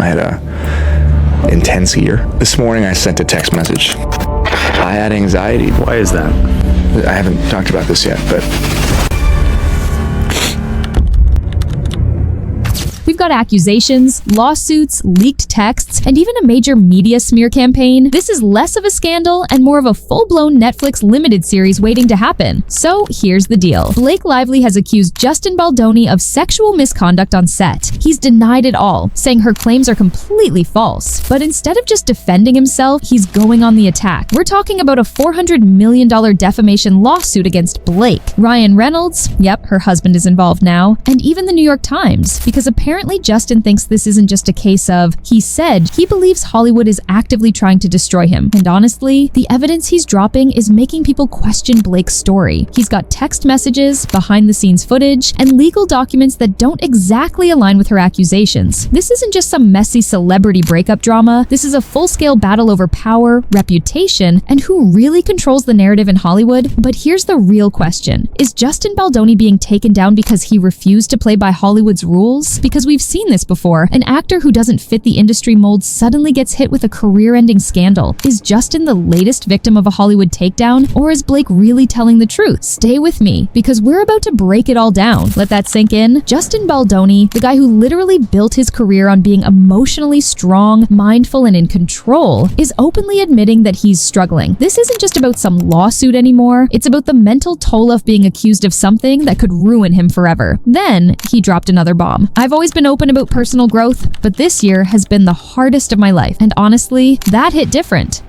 I had a intense year. This morning I sent a text message. I had anxiety. Why is that? I haven't talked about this yet, but We've got accusations, lawsuits, leaked texts, and even a major media smear campaign. This is less of a scandal and more of a full-blown Netflix limited series waiting to happen. So here's the deal. Blake Lively has accused Justin Baldoni of sexual misconduct on set. He's denied it all, saying her claims are completely false. But instead of just defending himself, he's going on the attack. We're talking about a $400 million defamation lawsuit against Blake. Ryan Reynolds, yep, her husband is involved now, and even the New York Times, because apparently Justin thinks this isn't just a case of, he said, he believes Hollywood is actively trying to destroy him. And honestly, the evidence he's dropping is making people question Blake's story. He's got text messages, behind-the-scenes footage, and legal documents that don't exactly align with her accusations. This isn't just some messy celebrity breakup drama. This is a full-scale battle over power, reputation, and who really controls the narrative in Hollywood. But here's the real question. Is Justin Baldoni being taken down because he refused to play by Hollywood's rules? Because we've seen this before. An actor who doesn't fit the industry mold suddenly gets hit with a career-ending scandal. Is Justin the latest victim of a Hollywood takedown, or is Blake really telling the truth? Stay with me, because we're about to break it all down. Let that sink in. Justin Baldoni, the guy who literally built his career on being emotionally strong, mindful, and in control, is openly admitting that he's struggling. This isn't just about some lawsuit anymore. It's about the mental toll of being accused of something that could ruin him forever. Then he dropped another bomb. I've always been open about personal growth, but this year has been the hardest of my life, and honestly, that hit different.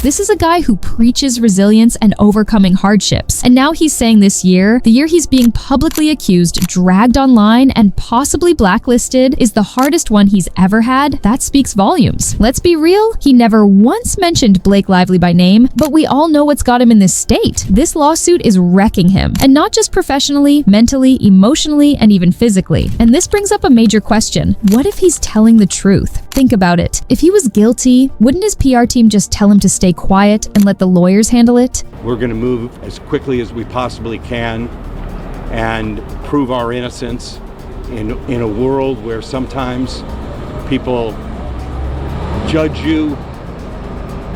This is a guy who preaches resilience and overcoming hardships. And now he's saying this year, the year he's being publicly accused, dragged online, and possibly blacklisted, is the hardest one he's ever had. That speaks volumes. Let's be real, he never once mentioned Blake Lively by name, but we all know what's got him in this state. This lawsuit is wrecking him. And not just professionally, mentally, emotionally, and even physically. And this brings up a major question. What if he's telling the truth? Think about it. If he was guilty, wouldn't his PR team just tell him to stay quiet and let the lawyers handle it? We're going to move as quickly as we possibly can and prove our innocence in a world where sometimes people judge you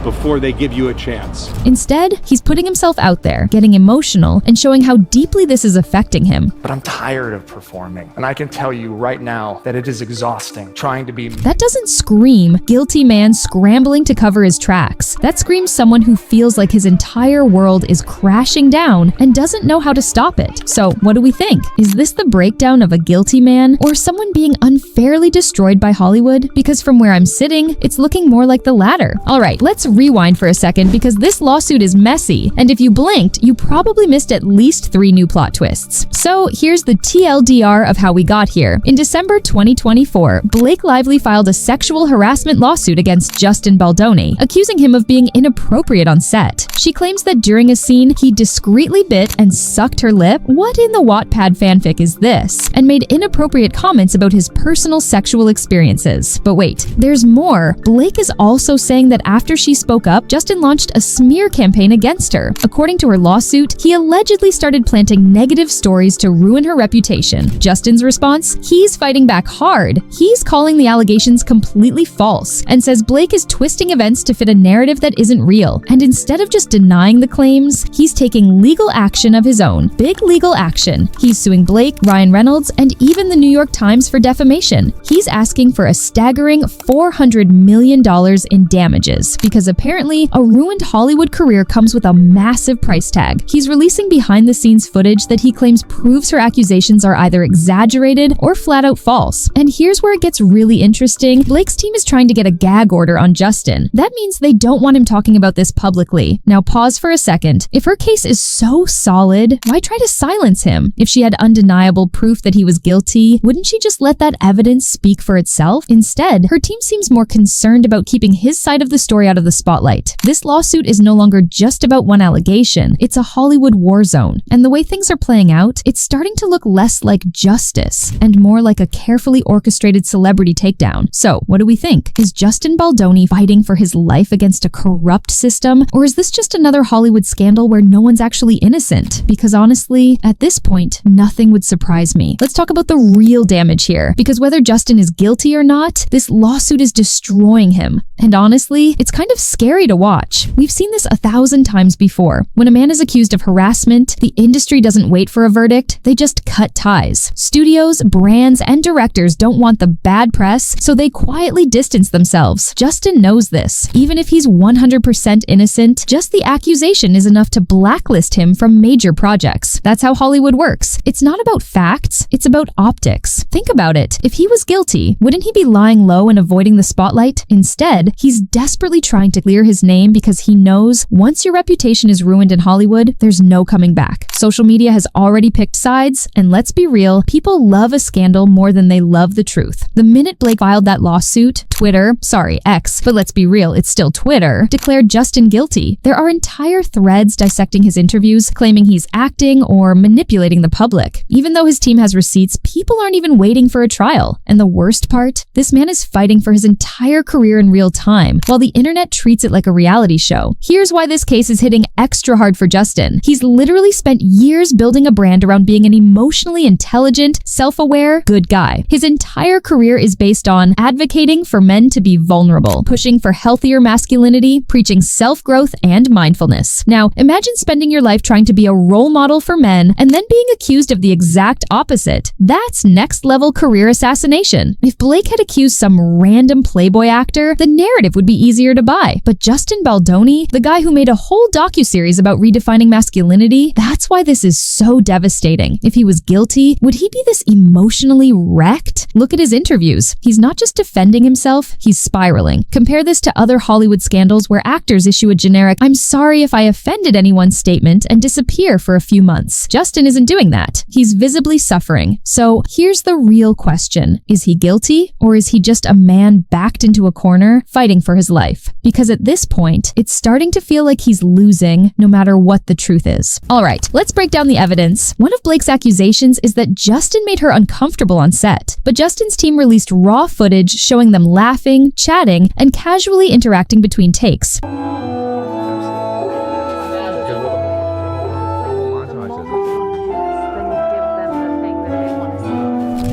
before they give you a chance. Instead, he's putting himself out there, getting emotional, and showing how deeply this is affecting him. But I'm tired of performing, and I can tell you right now that it is exhausting trying to be... That doesn't scream guilty man scrambling to cover his tracks. That screams someone who feels like his entire world is crashing down and doesn't know how to stop it. So what do we think? Is this the breakdown of a guilty man, or someone being unfairly destroyed by Hollywood? Because from where I'm sitting, it's looking more like the latter. All right, let's rewind for a second, because this lawsuit is messy, and if you blinked, you probably missed at least 3 new plot twists. So here's the TLDR of how we got here. In December 2024, Blake Lively filed a sexual harassment lawsuit against Justin Baldoni, accusing him of being inappropriate on set. She claims that during a scene, he discreetly bit and sucked her lip. What in the Wattpad fanfic is this? And made inappropriate comments about his personal sexual experiences. But wait, there's more. Blake is also saying that after she spoke up, Justin launched a smear campaign against her. According to her lawsuit, he allegedly started planting negative stories to ruin her reputation. Justin's response? He's fighting back hard. He's calling the allegations completely false and says Blake is twisting events to fit a narrative that isn't real. And instead of just denying the claims, he's taking legal action of his own. Big legal action. He's suing Blake, Ryan Reynolds, and even the New York Times for defamation. He's asking for a staggering $400 million in damages because apparently a ruined Hollywood career comes with a massive price tag. He's releasing behind-the-scenes footage that he claims proves her accusations are either exaggerated or flat out false. And here's where it gets really interesting. Blake's team is trying to get a gag order on Justin. That means they don't want him talking about this publicly. Now pause for a second. If her case is so solid, why try to silence him? If she had undeniable proof that he was guilty, wouldn't she just let that evidence speak for itself? Instead, her team seems more concerned about keeping his side of the story out of the spotlight. This lawsuit is no longer just about one allegation. It's a Hollywood war zone. And the way things are playing out, it's starting to look less like justice and more like a carefully orchestrated celebrity takedown. So, what do we think? Is Justin Baldoni fighting for his life against a corrupt system? Or is this just another Hollywood scandal where no one's actually innocent? Because honestly, at this point, nothing would surprise me. Let's talk about the real damage here. Because whether Justin is guilty or not, this lawsuit is destroying him. And honestly, it's kind of scary to watch. We've seen this 1,000 times before. When a man is accused of harassment, the industry doesn't wait for a verdict, they just cut ties. Studios, brands, and directors don't want the bad press, so they quietly distance themselves. Justin knows this. Even if he's 100% innocent, just the accusation is enough to blacklist him from major projects. That's how Hollywood works. It's not about facts, it's about optics. Think about it. If he was guilty, wouldn't he be lying low and avoiding the spotlight? Instead, he's desperately trying to clear his name because he knows once your reputation is ruined in Hollywood, there's no coming back. Social media has already picked sides, and let's be real, people love a scandal more than they love the truth. The minute Blake filed that lawsuit, Twitter, sorry, X, but let's be real, it's still Twitter, declared Justin guilty. There are entire threads dissecting his interviews, claiming he's acting or manipulating the public. Even though his team has receipts, people aren't even waiting for a trial. And the worst part? This man is fighting for his entire career in real time, while the internet treats it like a reality show. Here's why this case is hitting extra hard for Justin. He's literally spent years building a brand around being an emotionally intelligent, self-aware, good guy. His entire career is based on advocating for men to be vulnerable, pushing for healthier masculinity, preaching self-growth and mindfulness. Now, imagine spending your life trying to be a role model for men and then being accused of the exact opposite. That's next-level career assassination. If Blake had accused some random Playboy actor, the narrative would be easier to buy. But Justin Baldoni, the guy who made a whole docuseries about redefining masculinity, that's why this is so devastating. If he was guilty, would he be this emotionally wrecked? Look at his interviews. He's not just defending himself, he's spiraling. Compare this to other Hollywood scandals where actors issue a generic, "I'm sorry if I offended anyone" statement and disappear for a few months. Justin isn't doing that. He's visibly suffering. So here's the real question. Is he guilty, or is he just a man backed into a corner fighting for his life? Because at this point, it's starting to feel like he's losing no matter what the truth is. Alright, let's break down the evidence. One of Blake's accusations is that Justin made her uncomfortable on set, but Justin's team released raw footage showing them laughing, chatting, and casually interacting between takes.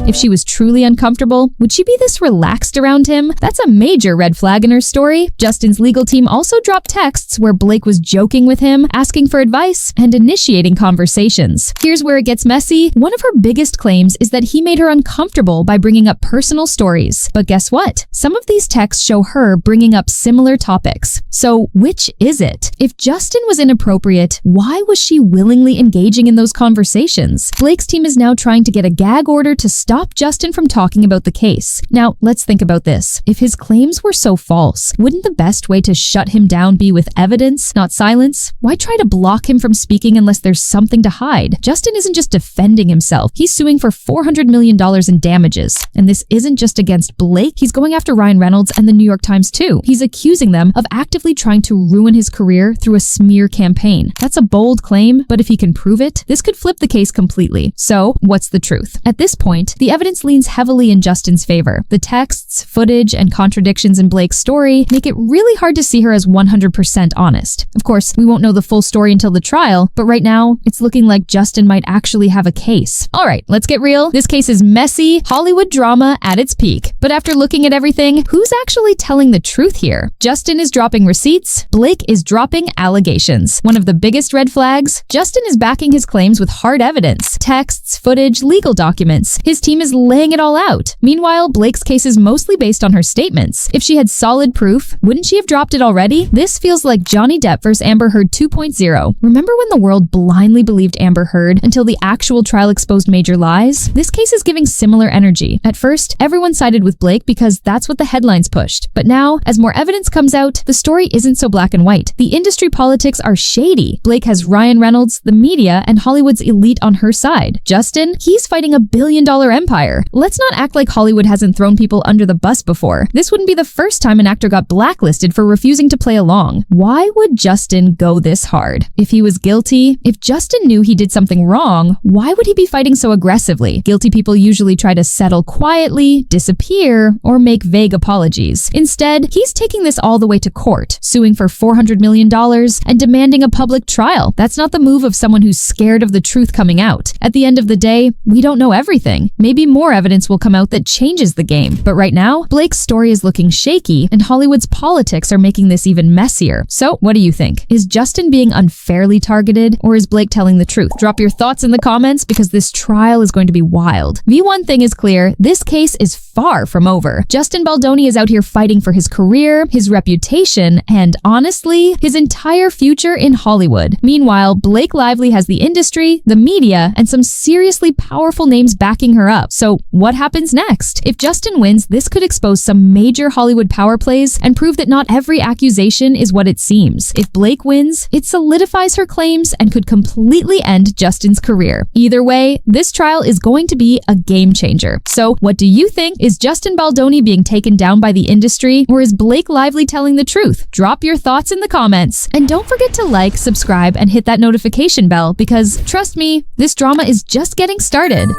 If she was truly uncomfortable, would she be this relaxed around him? That's a major red flag in her story. Justin's legal team also dropped texts where Blake was joking with him, asking for advice, and initiating conversations. Here's where it gets messy. One of her biggest claims is that he made her uncomfortable by bringing up personal stories. But guess what? Some of these texts show her bringing up similar topics. So which is it? If Justin was inappropriate, why was she willingly engaging in those conversations? Blake's team is now trying to get a gag order to stop Justin from talking about the case. Now, let's think about this. If his claims were so false, wouldn't the best way to shut him down be with evidence, not silence? Why try to block him from speaking unless there's something to hide? Justin isn't just defending himself. He's suing for $400 million in damages. And this isn't just against Blake. He's going after Ryan Reynolds and the New York Times too. He's accusing them of actively trying to ruin his career through a smear campaign. That's a bold claim, but if he can prove it, this could flip the case completely. So, what's the truth? At this point, the evidence leans heavily in Justin's favor. The texts, footage, and contradictions in Blake's story make it really hard to see her as 100% honest. Of course, we won't know the full story until the trial, but right now, it's looking like Justin might actually have a case. Alright, let's get real. This case is messy, Hollywood drama at its peak. But after looking at everything, who's actually telling the truth here? Justin is dropping receipts, Blake is dropping allegations. One of the biggest red flags? Justin is backing his claims with hard evidence. Texts, footage, legal documents. His team is laying it all out. Meanwhile, Blake's case is mostly based on her statements. If she had solid proof, wouldn't she have dropped it already? This feels like Johnny Depp vs. Amber Heard 2.0. Remember when the world blindly believed Amber Heard until the actual trial exposed major lies? This case is giving similar energy. At first, everyone sided with Blake because that's what the headlines pushed. But now, as more evidence comes out, the story isn't so black and white. The industry politics are shady. Blake has Ryan Reynolds, the media, and Hollywood's elite on her side. Justin, he's fighting $1 billion empire. Let's not act like Hollywood hasn't thrown people under the bus before. This wouldn't be the first time an actor got blacklisted for refusing to play along. Why would Justin go this hard? If he was guilty, if Justin knew he did something wrong, why would he be fighting so aggressively? Guilty people usually try to settle quietly, disappear, or make vague apologies. Instead, he's taking this all the way to court, suing for $400 million and demanding a public trial. That's not the move of someone who's scared of the truth coming out. At the end of the day, we don't know everything. Maybe more evidence will come out that changes the game. But right now, Blake's story is looking shaky, and Hollywood's politics are making this even messier. So, what do you think? Is Justin being unfairly targeted, or is Blake telling the truth? Drop your thoughts in the comments because this trial is going to be wild. One thing is clear, this case is far from over. Justin Baldoni is out here fighting for his career, his reputation, and honestly, his entire future in Hollywood. Meanwhile, Blake Lively has the industry, the media, and some seriously powerful names backing her up. So what happens next? If Justin wins, this could expose some major Hollywood power plays and prove that not every accusation is what it seems. If Blake wins, it solidifies her claims and could completely end Justin's career. Either way, this trial is going to be a game changer. So what do you think? Is Justin Baldoni being taken down by the industry, or is Blake Lively telling the truth? Drop your thoughts in the comments. And don't forget to like, subscribe, and hit that notification bell because, trust me, this drama is just getting started.